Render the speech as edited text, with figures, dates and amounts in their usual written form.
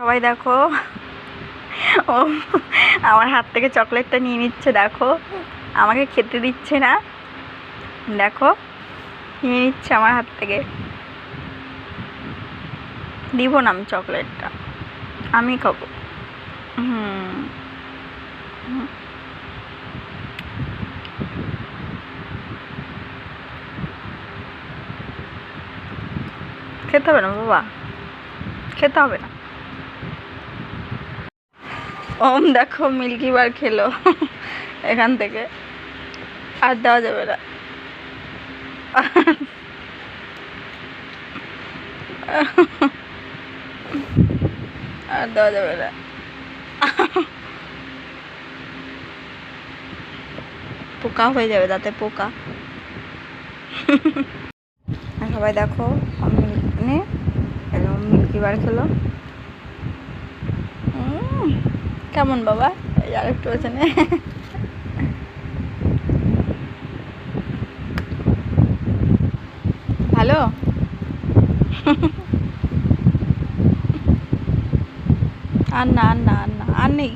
সবাই দেখো, ও আমার হাত থেকে চকলেটটা নিয়ে নিচ্ছে। দেখো, আমাকে খেতে দিচ্ছে না। দেখো, নিয়ে নিচ্ছে আমার হাত থেকে। দিব না আমি চকলেটটা, আমি খাবো। খেতে হবে না বাবা, খেতে হবে না। ওম দেখো মিল্কি বার খেলো এখান থেকে, আর দেওয়া যাবে না। আর দেওয়া যাবে না। পোকা হয়ে যাবে, দাঁতে পোকা। সবাই দেখো, মিল্কি বার খেলো। কেমন বাবা? এই আরেকটু আছে না। ভালো। আর না, আর না, আর না, আর নেই।